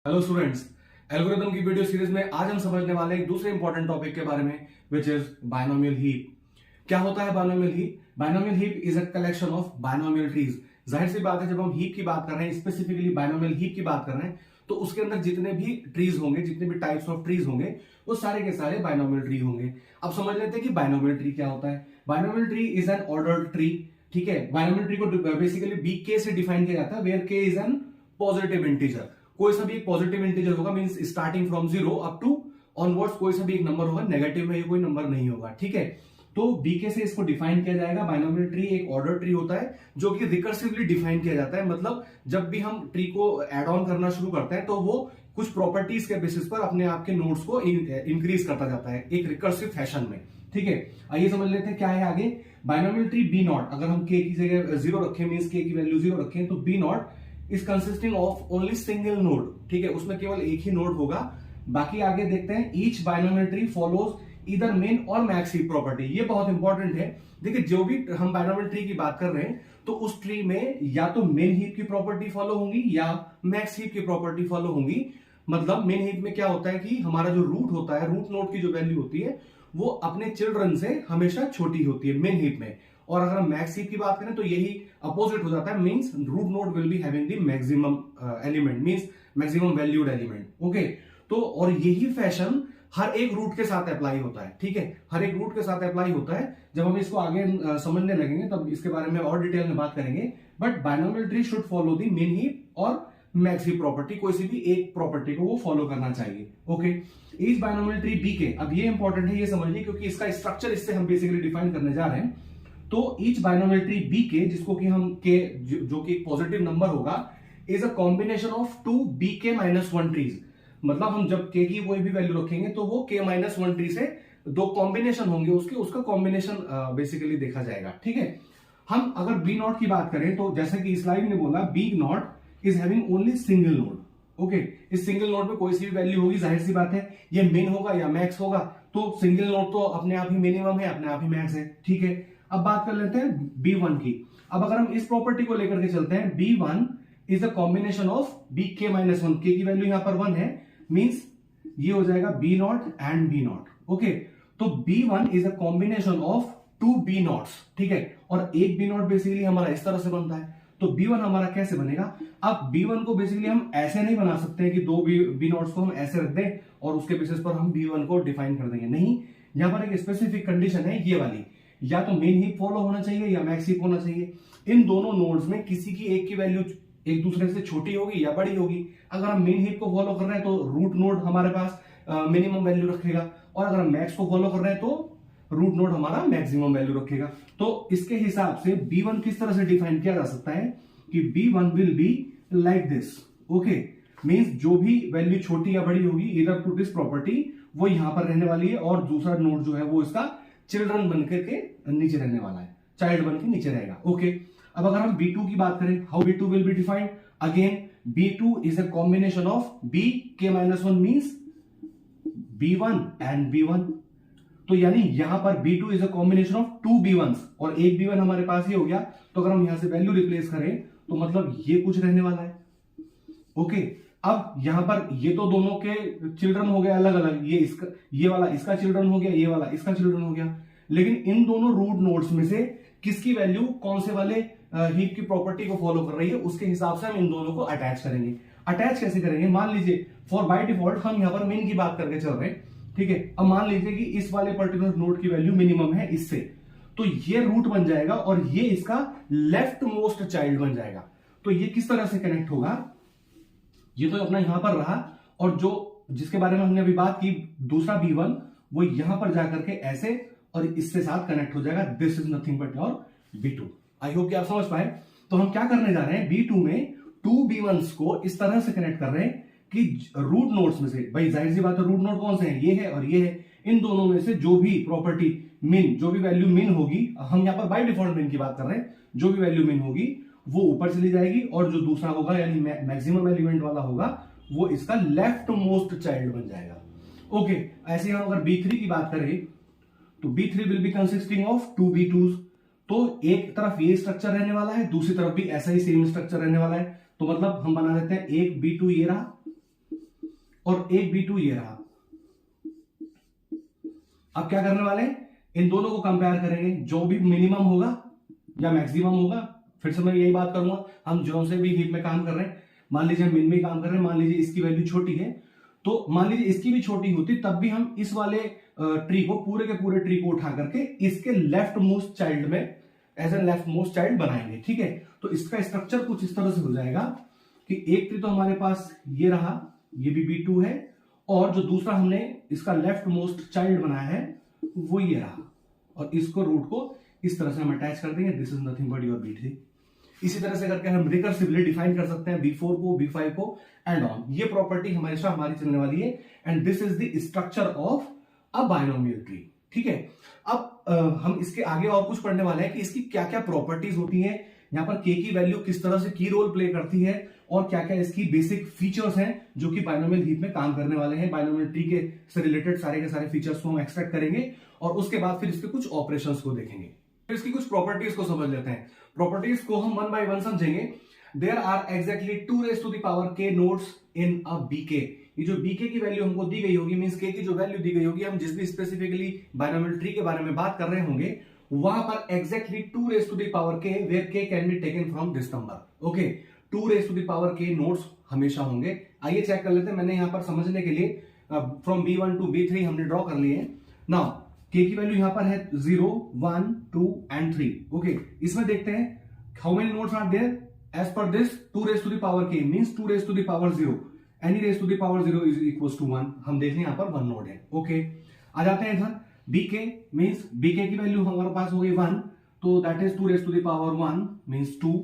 Hello students, algorithm की video series में आज हम समझने वाले एक दूसरे इंपॉर्टेंट टॉपिक के बारे में विच इज बायनोमियल हीप। क्या होता है binomial heap? Binomial heap is a collection of binomial trees. जाहिर सी बात है, जब हम हीप की बात कर रहे हैं, स्पेसिफिकली बायनोमियल हीप की बात कर रहे हैं, तो उसके अंदर जितने भी ट्रीज होंगे, जितने भी टाइप्स ऑफ ट्रीज होंगे, वो सारे के सारे बायनोमियल ट्री होंगे। अब समझ लेते हैं कि बायनोमियल ट्री क्या होता है। Binomial tree is an ordered tree. ठीक है, बायनोमियल ट्री को बेसिकली BK से डिफाइन किया जाता है, where K is an positive integer. कोई सा भी एक पॉजिटिव इंटीजर होगा, means starting from 0 up to onwards कोई सा भी एक नंबर होगा, नेगेटिव में ये कोई नंबर नहीं होगा। ठीक है, तो BK से इसको डिफाइन किया जाएगा। बायनोमियल ट्री एक ऑर्डर ट्री होता है जो कि रिकर्सिवली डिफाइन किया जाता है। मतलब जब भी हम ट्री को एड ऑन करना शुरू करते हैं तो वो कुछ प्रॉपर्टीज के बेसिस पर अपने आप के नोड्स को इंक्रीज करता जाता है एक रिकर्सिव फैशन में। ठीक है, आइए समझ लेते हैं क्या है आगे। बायनोमियल ट्री B नॉट, अगर हम K की जगह 0 रखें, मींस K की वैल्यू 0 रखें, तो B not is consisting of only single node. ठीक है, उसमें केवल एक ही नोड होगा। बाकी आगे देखते हैं, each binomial tree follows either main और मैक्स हीप प्रॉपर्टी। ये बहुत इंपॉर्टेंट है। देखिए, जो भी हम बायनोमियल ट्री की बात कर रहे हैं, तो उस ट्री में या तो मेन हीप की प्रॉपर्टी फॉलो होंगी या मैक्स हीप की प्रॉपर्टी फॉलो होंगी। मतलब मेन हीप में क्या होता है कि हमारा जो रूट होता है, रूट नोड की जो वैल्यू होती है, वो अपने चिल्ड्रन से हमेशा छोटी होती है मेन हीप में। और अगर हम मैक्स हीप की बात करें तो यही अपोजिट हो जाता है, means root node will be having the maximum element, means maximum valued element. Okay, तो और यही फैशन हर एक रूट के साथ अप्लाई होता है। ठीक है, हर एक रूट के साथ अप्लाई होता है। जब हम इसको आगे समझने लगेंगे तब इसके बारे में और डिटेल में बात करेंगे। But binomial tree should follow the main heap और मैक्स हीप प्रॉपर्टी, कोई सी भी एक प्रॉपर्टी को वो फॉलो करना चाहिए। Okay, is binomial tree BK। अब ये इंपॉर्टेंट है ये समझिए, क्योंकि इसका स्ट्रक्चर इससे हम बेसिकली डिफाइन करने जा रहे हैं। तो ईच बायनोमियल ट्री BK, जिसको कि हम K जो कि पॉजिटिव नंबर होगा, is a combination of 2 BK - 1 trees. मतलब हम जब K की कोई भी वैल्यू रखेंगे तो वो K - 1 ट्री से दो कॉम्बिनेशन होंगे, उसका कॉम्बिनेशन बेसिकली देखा जाएगा। ठीक है, हम अगर B नॉट की बात करें तो जैसे कि स्लाइड में बोला, B not is having only single node. Okay, इस सिंगल नोड में कोई सी भी वैल्यू होगी, जाहिर सी बात है ये मिन होगा या मैक्स होगा, तो सिंगल नोड तो अपने आप ही मिनिमम है, अपने आप ही मैक्स है। ठीक है, अब बात कर लेते हैं B1 की। अब अगर हम इस प्रॉपर्टी को लेकर के चलते हैं, B1 is a combination of BK - 1। K की वैल्यू यहां पर 1 है, मींस ये हो जाएगा B naught and B naught. Okay, तो B1 is a combination of 2 B naughts. ठीक है, और एक B नॉट बेसिकली हमारा इस तरह से बनता है, तो B1 हमारा कैसे बनेगा? अब B1 को बेसिकली हम ऐसे नहीं बना सकते हैं कि दो B नॉट्स को हम ऐसे रख दें और उसके बेसिस पर हम B1 को डिफाइन कर देंगे। नहीं, यहां पर एक स्पेसिफिक कंडीशन है ये वाली, या तो मेन हीप फॉलो होना चाहिए या मैक्स हीप होना चाहिए। इन दोनों नोड्स में किसी की एक की वैल्यू एक दूसरे से छोटी होगी या बड़ी होगी। अगर हम मेन हीप को फॉलो कर रहे हैं तो रूट नोड हमारे पास मिनिमम वैल्यू रखेगा, और अगर हम मैक्स को फॉलो कर रहे हैं तो रूट नोड हमारा मैक्सिमम वैल्यू रखेगा। तो इसके हिसाब से B1 किस तरह से डिफाइन किया जा सकता है कि B1 will be like this. Okay, means जो भी वैल्यू छोटी या बड़ी होगी इधर टू दिस प्रॉपर्टी, वो यहां पर रहने वाली है, और दूसरा नोड जो है वो इसका चिल्ड्रन बनकर के नीचे रहने वाला है, चाइल्ड बन के नीचे रहेगा। ओके, अब अगर हम B2 की बात करें, how B2 will be defined? Again B2 is a combination of BK - 1 means B1 and B1। तो यानी यहां पर B2 is a combination of 2 B1s, और एक B1 हमारे पास ये हो गया, तो अगर हम यहां से वैल्यू रिप्लेस करें तो मतलब ये कुछ रहने वाला है। ओके, अब यहां पर ये तो दोनों के चिल्ड्रन हो गए अलग अलग, ये वाला इसका चिल्ड्रन हो गया, ये वाला इसका चिल्ड्रन हो गया। लेकिन इन दोनों रूट नोड्स में से किसकी वैल्यू कौन से वाले हीप की प्रॉपर्टी को फॉलो कर रही है, उसके हिसाब से हम इन दोनों को अटैच करेंगे। अटैच कैसे करेंगे? मान लीजिए फॉर बाय डिफॉल्ट हम यहां पर मेन की बात करके चल रहे हैं। ठीक है, अब मान लीजिए कि इस वाले पर्टिकुलर नोड की वैल्यू मिनिमम है इससे, तो ये रूट बन जाएगा और ये इसका लेफ्ट मोस्ट चाइल्ड बन जाएगा। तो ये किस तरह से कनेक्ट होगा? ये तो अपना यहां पर रहा, और जो जिसके बारे में हमने अभी बात की दूसरा B1, वो यहां पर जाकर के ऐसे और इससे साथ कनेक्ट हो जाएगा। This is nothing but your B2। I hope कि आप समझ पाए। तो हम क्या करने जा रहे हैं, B2 में 2 B1s को इस तरह से कनेक्ट कर रहे हैं कि रूट नोड्स में से, भाई जाहिर सी बात है रूट नोड कौन से हैं, ये है और ये है, इन दोनों में से जो भी प्रॉपर्टी मिन, जो भी वैल्यू मिन होगी, हम यहां पर बाय डिफॉल्ट मिन की बात कर रहे हैं, जो भी वैल्यू मिन होगी वो ऊपर चली जाएगी, और जो दूसरा होगा यानी मैक्सिमम एलिमेंट वाला होगा वो इसका लेफ्ट मोस्ट चाइल्ड बन जाएगा। ओके, ऐसे हम अगर B3 की बात करें तो B3 will be consisting of 2 B2s। तो एक तरफ ये स्ट्रक्चर रहने वाला है, दूसरी तरफ भी ऐसा ही सेम स्ट्रक्चर रहने वाला है। तो मतलब हम बना देते हैं एक B2 ये रहा, और एक B2 ये रहा। अब क्या करने वाले हैं, इन दोनों को कंपेयर करेंगे, जो भी मिनिमम होगा या मैक्सिमम होगा, फिर से मैं यही बात करूंगा, हम जो से भी हीप में काम कर रहे हैं, मान लीजिए मिन में काम कर रहे हैं, मान लीजिए इसकी वैल्यू छोटी है, तो मान लीजिए इसकी भी छोटी होती तब भी हम इस वाले ट्री को, पूरे के पूरे ट्री को उठा करके इसके लेफ्ट मोस्ट चाइल्ड में as a left most child बनाएंगे। ठीक है, तो इसका स्ट्रक्चर कुछ इस तरह से हो जाएगा कि एक ट्री तो हमारे पास ये रहा, ये भी B2 है, और जो दूसरा हमने इसका लेफ्ट मोस्ट चाइल्ड बनाया है वो ये रहा, और इसको रूट को इस तरह से हम अटैच कर देंगे, this is nothing but your B3। इसी तरह से करके हम रिकर्सिवली डिफाइन कर सकते हैं B4 को, B5 को एंड ऑन। ये प्रॉपर्टी हमेशा हमारी चलने वाली है, and this is the structure of a binomial tree. ठीक है, अब हम इसके आगे और कुछ पढ़ने वाले हैं कि इसकी क्या क्या प्रॉपर्टीज होती हैं, यहाँ पर k की वैल्यू किस तरह से की रोल प्ले करती है, और क्या क्या इसकी बेसिक फीचर्स हैं जो कि बायनोमियल हीप में काम करने वाले हैं। बायनोमियल ट्री के से रिलेटेड सारे के सारे फीचर्स को हम एक्सट्रैक्ट करेंगे, और उसके बाद फिर इसके कुछ ऑपरेशंस को देखेंगे। इसकी कुछ प्रॉपर्टीज को समझ लेते हैं। प्रॉपर्टीज को हम वन बाय वन समझेंगे। There are exactly 2 raised to the power k nodes in a bk। ये जो bk की वैल्यू हमको दी गई होगी, मींस k की जो वैल्यू दी गई होगी, हम जिस भी स्पेसिफिकली बायनोमियल ट्री के बारे में बात कर रहे होंगे, वहां पर exactly 2 raised to the power k where k can be taken from this number। Okay, 2 raised to the power k nodes हमेशा होंगे। आइए चेक कर लेते हैं। मैंने यहां पर समझने के लिए फ्रॉम B1 टू B3 हमने ड्रॉ कर लिए। नाउ k की वैल्यू यहां पर है 0, 1, 2 एंड 3। ओके, इसमें देखते हैं how many nodes are there as पर this 2 raised to the power k means 2 raised to the power 0, any raised to the power 0 is equals to 1। हम देख लें यहां पर 1 नोड है। ओके, आ जाते हैं इधर bk मींस bk की वैल्यू हमारे पास हो गई 1, तो that is 2 raised to the power 1 means 2।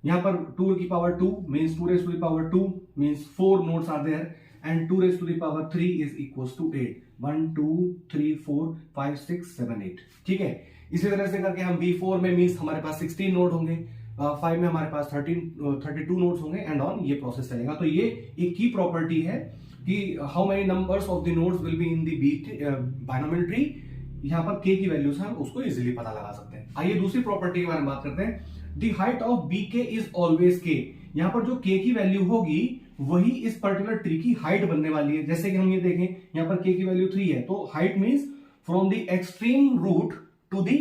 यहां पर 2 की power 2 means 2 raised to the power 2 means 4 nodes are there, and 2 raised to the power 3 is equals to 8। 1 2 3 4 5 6 7 8। ठीक है, इसी तरह से करके हम B4 में मींस हमारे पास 16 नोड होंगे, 5 में हमारे पास 32 नोड्स होंगे, एंड ऑन ये प्रोसेस चलेगा। तो ये एक की प्रॉपर्टी है कि how many numbers of the nodes will be in the binomial tree. यहां पर k की वैल्यू से हम उसको इजीली पता लगा सकते हैं। आइए दूसरी प्रॉपर्टी के बारे में बात करते हैं। The height of bk is always k। यहां पर जो k की वैल्यू होगी वही इस पर्टिकुलर ट्री की हाइट बनने वाली है। जैसे कि हम ये देखें, यहां पर k की वैल्यू 3 है, तो height means from the extreme root to the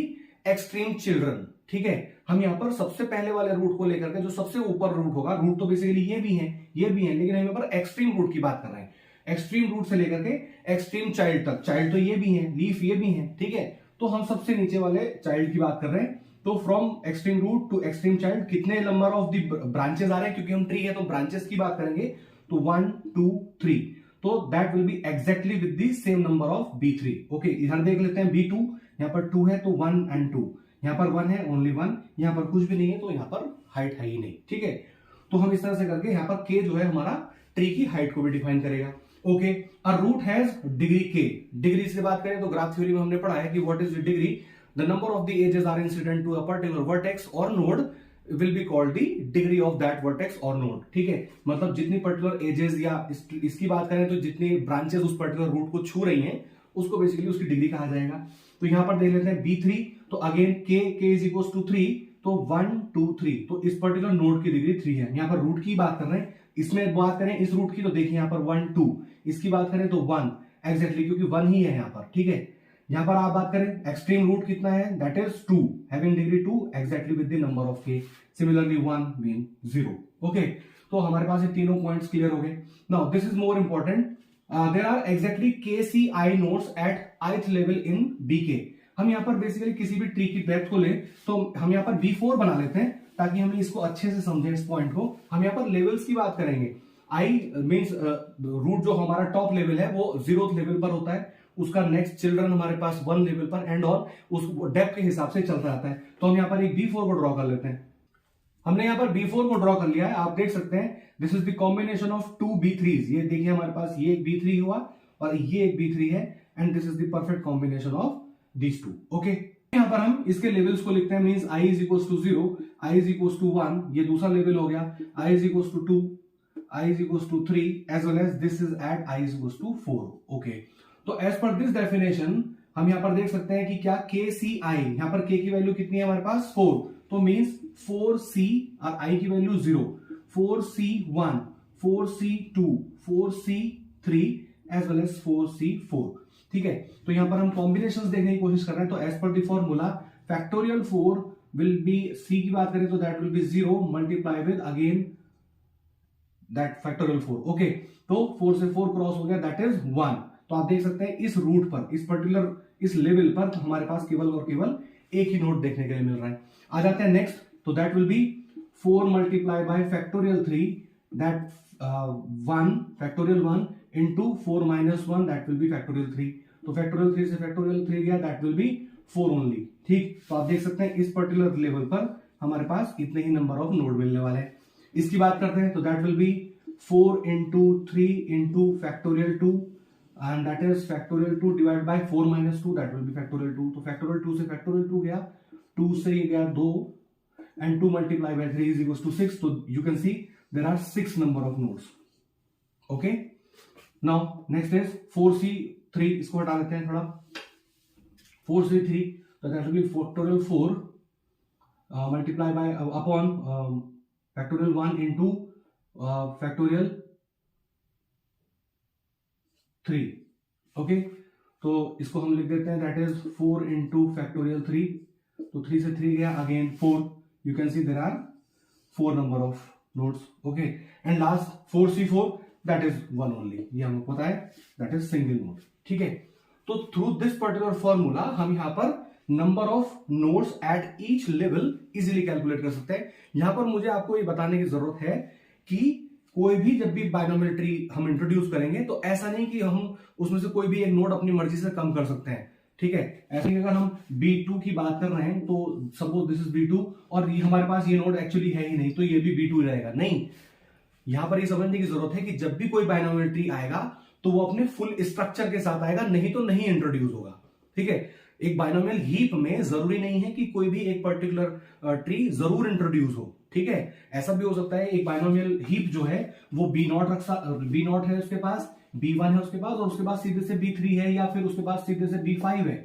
extreme children. ठीक है, हम यहां पर सबसे पहले वाले रूट को लेकर के जो सबसे ऊपर रूट होगा, रूट तो बेसिकली ये भी है, ये भी है, लेकिन हम यहां पर एक्सट्रीम रूट की बात कर रहे हैं। एक्सट्रीम रूट से लेकर के एक्सट्रीम चाइल्ड तक, चाइल्ड तो ये भी है, लीफ ये भी है। ठीक है, तो हम सबसे नीचे वाले चाइल्ड की बात कर रहे हैं। तो from extreme root to extreme child कितने नंबर ऑफ द ब्रांचेस आ रहे हैं, क्योंकि हम ट्री है तो ब्रांचेस की बात करेंगे, तो 1 2 3, तो that will B exactly with the same number of B3। Okay, इधर देख लेते हैं B2, यहां पर 2 है तो 1 एंड 2, यहां पर 1 है ओनली 1, यहां पर कुछ भी नहीं है तो यहां पर हाइट है ही नहीं। ठीक है, तो हम इस तरह से करके यहां पर k जो है हमारा ट्री की हाइट को भी डिफाइन करेगा। Okay, a root has degree k। Degree से बात करें तो ग्राफ थ्योरी में हमने पढ़ा है कि what is the degree, the number of the edges are incident to a particular vertex और node will be called the degree of that vertex और नोड। ठीक है, मतलब जितनी पर्टिकुलर एजेस या इसकी बात करें तो जितनी ब्रांचेस उस पर्टिकुलर रूट को छू रही हैं उसको बेसिकली उसकी डिग्री कहा जाएगा। तो यहां पर देख लेते हैं B3, तो again k is equal to 3, तो 1 2 3, तो इस पर्टिकुलर नोड की डिग्री 3 है। यहां पर रूट की बात कर रहे हैं, इसमें बात करें इस रूट की तो देखिए यहां पर 1 2, इसकी बात करें तो 1 एग्जैक्टली, क्योंकि 1 ही है यहां पर। ठीक है, यहां पर आप बात करें एक्सट्रीम रूट कितना है, that is 2 having degree 2 exactly with the number of k। Similarly 1 mean 0। Okay, तो हमारे पास ये तीनों पॉइंट्स क्लियर हो गए। Now this is more important, there are exactly KCI nodes at ith level in BK। हम यहाँ पर बेसिकली किसी भी ट्री की डेप्थ को ले तो हम यहाँ पर B4 बना लेते हैं ताकि हम इसको अच्छे से समझें इस पॉइंट को। हम यहाँ पर लेवल्स की बात करेंगे। I मींस रूट जो हमारा टॉप लेवल है वो 0th लेवल पर होता है, उसका नेक्स्ट चिल्ड्रन हमारे पास 1 लेवल पर, एंड और उस डेप्थ के हिसाब से चलता रहता है। तो हम यहाँ पर एक B4 को ड्रॉ कर लेते हैं। हमने यहाँ पर B4 को ड्रॉ कर लिया है, आप देख सकते हैं this is the combination of 2 B3s। ये देखिए हमारे पास ये एक B3 हुआ और ये एक B3 है, and this is the perfect combination of these two। Okay, यहां पर हम इसके लेवल्स को लिखते हैं, means I is equals to 0, I is equals to 1, ये दूसरा लेवल हो गया, I is equals to 2, I is equals to 3, as well as this is at I is equals to 4। Okay, तो as per this definition हम यहां पर देख सकते हैं कि क्या KCI, यहां पर k की वैल्यू कितनी है हमारे पास 4, तो मींस 4C और I की value 0, 4C1, 4C2, 4C 3 as well as 4C4। ठीक है, तो यहां पर हम कॉम्बिनेशंस देखने की कोशिश कर रहे हैं। तो as per the formula factorial 4 will be, C की बात करें तो that will be 0 multiply with again that factorial 4। Okay, तो 4 से 4 क्रॉस हो गया, दैट इज 1। तो आप देख सकते हैं इस रूट पर, इस पर्टिकुलर इस लेवल पर हमारे पास केवल और केवल एक ही नोट देखने के लिए मिल रहा है। आ जाते हैं नेक्स्ट, तो that will B 4 multiply by factorial 3 that 1 factorial 1 into 4 minus 1 that will B factorial 3। तो फैक्टोरियल 3 से फैक्टोरियल 3 गया, दैट विल बी 4 ओनली। ठीक, तो आप देख सकते हैं इस पर्टिकुलर लेवल पर हमारे पास इतने ही नंबर ऑफ नोड मिलने वाले हैं। इसकी बात करते हैं तो that will B 4 into 3 into factorial 2 and that is factorial 2 divided by 4 minus 2 that will be factorial 2। तो factorial 2 से factorial 2 गया, 2 से ये गया 2 and 2 multiplied by 3 is equals to 6। तो you can see there are 6 number of nodes। okay, now next is 4C3, इसको हटा देते हैं थोड़ा। 4C3 तो that will be factorial 4 multiply by upon factorial 1 into factorial 3। Okay, तो इसको हम लिख देते हैं दैट इज 4 इंटू फैक्टोरियल 3। तो 3 से 3 गया, again 4। You can see there are 4 number of nodes. Okay, and last 4C4 that is 1 only, ये हमको पता है दैट इज सिंगल नोड। ठीक है, तो थ्रू दिस पर्टिकुलर फॉर्मूला हम यहां पर number of nodes at each level easily calculate कर सकते हैं। यहां पर मुझे आपको ये बताने की जरूरत है कि कोई भी जब भी बाइनोमियल ट्री हम इंट्रोड्यूस करेंगे तो ऐसा नहीं कि हम उसमें से कोई भी एक नोड अपनी मर्जी से कम कर सकते हैं। ठीक है, ऐसे ही अगर हम B2 की बात कर रहे हैं तो सपोज दिस इज B2 और ये हमारे पास ये नोड एक्चुअली है ही नहीं, तो ये भी B2 रहेगा। नहीं, यहां पर ये समझने की जरूरत है कि जब भी कोई बाइनोमियल ट्री आएगा तो वो अपने फुल स्ट्रक्चर के साथ आएगा, नहीं तो नहीं इंट्रोड्यूस होगा। ठीक है, एक बाइनोमियल हीप में जरूरी नहीं है कि कोई भी एक पर्टिकुलर ट्री जरूर इंट्रोड्यूस हो। ठीक है, ऐसा भी हो सकता है एक बाइनोमियल हीप जो है वो B0 है उसके पास, B1 है उसके पास, और उसके बाद सीधे से B3 है, या फिर उसके पास सीधे से B5 है,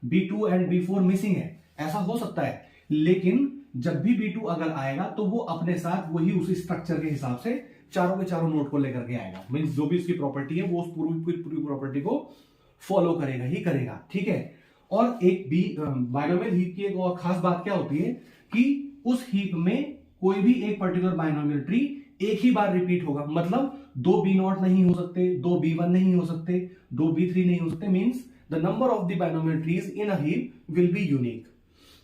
B2 एंड B4 मिसिंग है। ऐसा हो सकता है, लेकिन जब भी B2 अगर आएगा तो वो अपने साथ वही उसी स्ट्रक्चर के हिसाब से चारों के चारों नोड को लेकर के आएगा। मींस जो भी उसकी प्रॉपर्टी है वो उस पूरी प्रॉपर्टी को फॉलो करेगा ही करेगा। ठीक है, और एक बाइनोमियल हीप की एक और खास बात क्या होती है कि उस हीप में कोई भी एक पर्टिकुलर बाइनोमियल ट्री एक ही बार रिपीट होगा। मतलब 2 B0 नहीं हो सकते, 2 B1 नहीं हो सकते, 2 B3 नहीं हो सकते। Means the number of the binomial trees in a heap will be unique.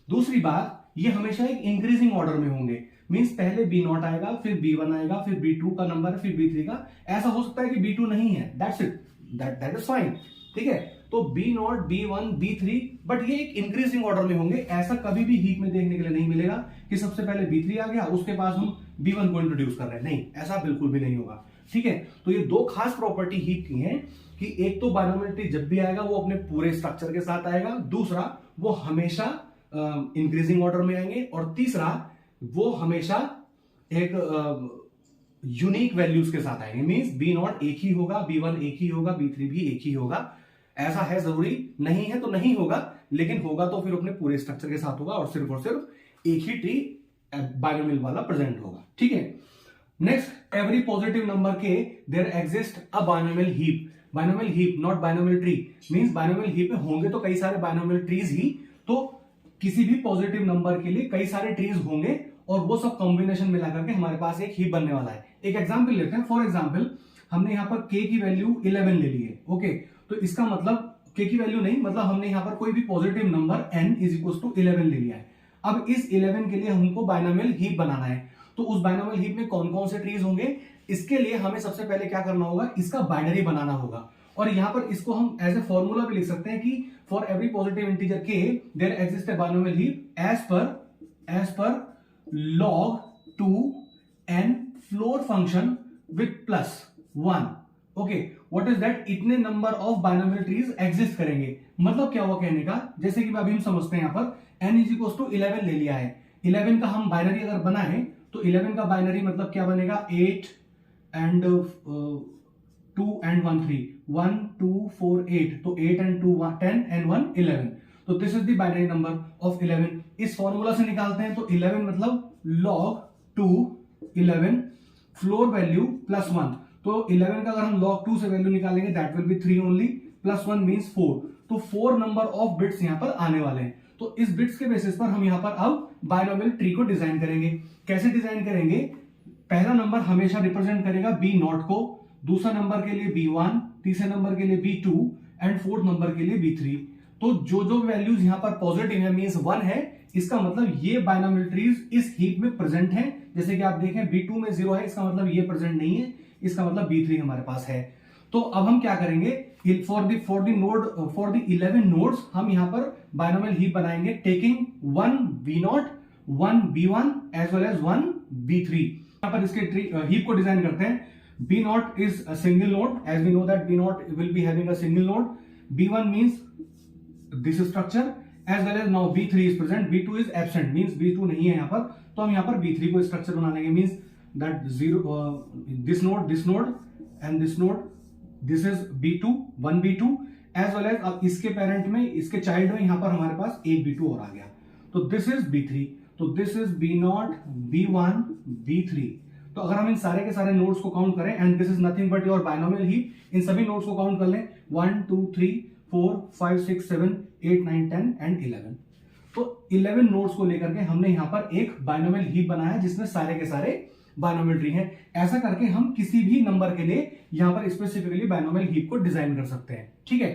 दूसरी बात, ये हमेशा एक इंक्रीजिंग ऑर्डर में होंगे। मींस पहले B0 आएगा, फिर B1 आएगा, फिर B2 का नंबर, फिर B3 का। ऐसा हो सकता है कि B2 नहीं है, that's it, that is fine. ठीक है, तो B0, B1, B3, बट ये एक इंक्रीजिंग ऑर्डर में होंगे। ऐसा कभी भी हीप में देखने के लिए नहीं मिलेगा कि सबसे पहले B3 आ गया, उसके पास हम B1 को इंट्रोड्यूस कर रहे हैं। नहीं, ऐसा बिल्कुल भी नहीं होगा। ठीक है, तो ये दो खास प्रॉपर्टी हीप की हैं कि एक तो बाइनोमियल ट्री जब भी आएगा वो अपने पूरे स्ट्रक्चर के साथ आएगा, दूसरा वो हमेशा इंक्रीजिंग ऑर्डर में आएंगे, और तीसरा वो हमेशा एक यूनिक वैल्यूज के साथ आएंगे। मींस B0 एक ही होगा, B1 एक ही होगा, B3 भी एक ही होगा। ऐसा है, जरूरी नहीं है तो नहीं होगा, लेकिन होगा तो फिर अपने पूरे स्ट्रक्चर के साथ होगा और सिर्फ एक ही ट्री बाइनोमियल वाला प्रेजेंट होगा। ठीक है, नेक्स्ट, एवरी पॉजिटिव नंबर के there exist a binomial heap. Binomial heap, not binomial tree. Means binomial heap में होंगे तो कई सारे बाइनोमियल ट्रीज ही, तो किसी भी पॉजिटिव नंबर के लिए कई सारे ट्रीज होंगे और वो सब कॉम्बिनेशन मिला करके हमारे पास एक हीप बनने वाला है। एक एग्जांपल लेते हैं। फॉर एग्जांपल, हमने यहां पर k की वैल्यू 11 ले ली है। ओके, तो इसका मतलब k की वैल्यू नहीं, मतलब हमने यहां पर कोई भी positive number n is equal to 11 ले लिया है। अब इस 11 के लिए हमको बाइनोमियल हीप बनाना है, तो उस बाइनोमियल हीप में कौन कौन से ट्रीज होंगे, इसके लिए हमें सबसे पहले क्या करना होगा, इसका बाइनरी बनाना होगा। और यहां पर इसको हम एज ए फॉर्मूला भी लिख सकते हैं कि for every positive integer k there exist a binomial heap as per log 2 n floor function with +1। Okay, what is that, इतने number of binomial trees exist करेंगे। मतलब क्या हुआ कहने का, जैसे कि अभी हम समझते हैं यहां पर n इज इक्वल टू 11 ले लिया है। 11 का हम बाइनरी अगर बनाए तो 11 का बाइनरी मतलब क्या बनेगा, 8 एंड 2 एंड 1 3, 1 2 4 8, तो 8 एंड 2 10 एंड 1 11। तो this is the binary number of 11। इस फॉर्मूला से निकालते हैं तो 11 मतलब log 2 11 फ्लोर वैल्यू +1। तो 11 का अगर हम log 2 से वैल्यू निकालेंगे that will B 3 only, +1 means 4, तो 4 नंबर ऑफ बिट्स यहां पर आने वाले हैं। तो इस बिट्स के बेसिस पर हम यहां पर अब बायनोमियल ट्री को डिजाइन करेंगे। कैसे डिजाइन करेंगे? पहला नंबर हमेशा रिप्रेजेंट करेगा B0 को, दूसरा नंबर के लिए B1, तीसरे नंबर के लिए B2 एंड फोर्थ नंबर के लिए B3। तो जो जो वैल्यूज यहां पर पॉजिटिव है मींस 1 है, इसका मतलब ये बायनोमियल ट्रीज इस हीप में प्रेजेंट है। जैसे कि आप देखें B2 में 0 है, इसका मतलब ये प्रेजेंट नहीं है, इसका मतलब B3 हमारे पास है। तो अब हम क्या करेंगे? फॉर द 11 नोड्स हम यहां पर बायनोमियल हीप बनाएंगे, taking 1 B0, 1 B1 as well as 1 B3। यहां पर इसके हीप को डिजाइन करते हैं। B0 is a single node, as we know that B0 will be having a single node. B1 means this structure, as well as now B3 is present, B2 is absent, means B2 नहीं है यहाँ पर, तो हम यहाँ पर B3 को structure बना लेंगे, means that this node and this node, this is B2, 1 B2, as well as अब इसके पेरेंट में, इसके चाइल्ड में यहाँ पर हमारे पास एक B2 और आ गया, तो this is B3, तो this is B0, B1, B3। तो अगर हम इन सारे के सारे नोड्स को काउंट करें, and this is nothing but your binomial heap, इन सभी नोड्स को काउंट कर लें, 1 2 3 4 5 6 7 8 9 10 एंड 11। तो 11 नोड्स को लेकर के हमने यहां पर एक बायनोमियल हीप बनाया जिसमें सारे के सारे बायनोमियल ट्री हैं। ऐसा करके हम किसी भी नंबर के लिए यहां पर स्पेसिफिकली बायनोमियल हीप को डिजाइन कर सकते हैं। ठीक है,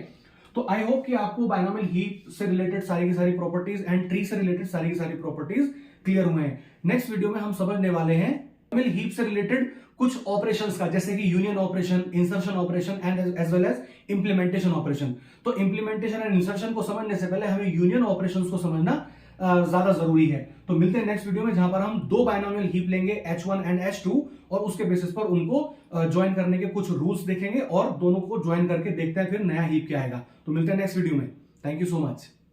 तो आई होप कि आपको बायनोमियल हीप से रिलेटेड सारी की सारी प्रॉपर्टीज एंड ट्री से रिलेटेड सारी की सारी प्रॉपर्टीज क्लियर हुए हैं। नेक्स्ट वीडियो में हम समझने वाले हैं बायनोमियल हीप से रिलेटेड कुछ ऑपरेशंस का, जैसे कि union operation, insertion operation and as well as implementation operation. तो इंप्लीमेंटेशन एंड इंसर्शन को समझने से पहले हमें यूनियन ऑपरेशंस को समझना ज्यादा जरूरी है। तो मिलते हैं नेक्स्ट वीडियो में, जहां पर हम दो बायनोमियल हीप लेंगे H1 एंड H2 और उसके बेसिस पर उनको ज्वाइन करने के कुछ रूल्स देखेंगे और दोनों को ज्वाइन करके देखते हैं फिर नया हीप क्या आएगा। तो मिलते हैं नेक्स्ट वीडियो में। Thank you so much.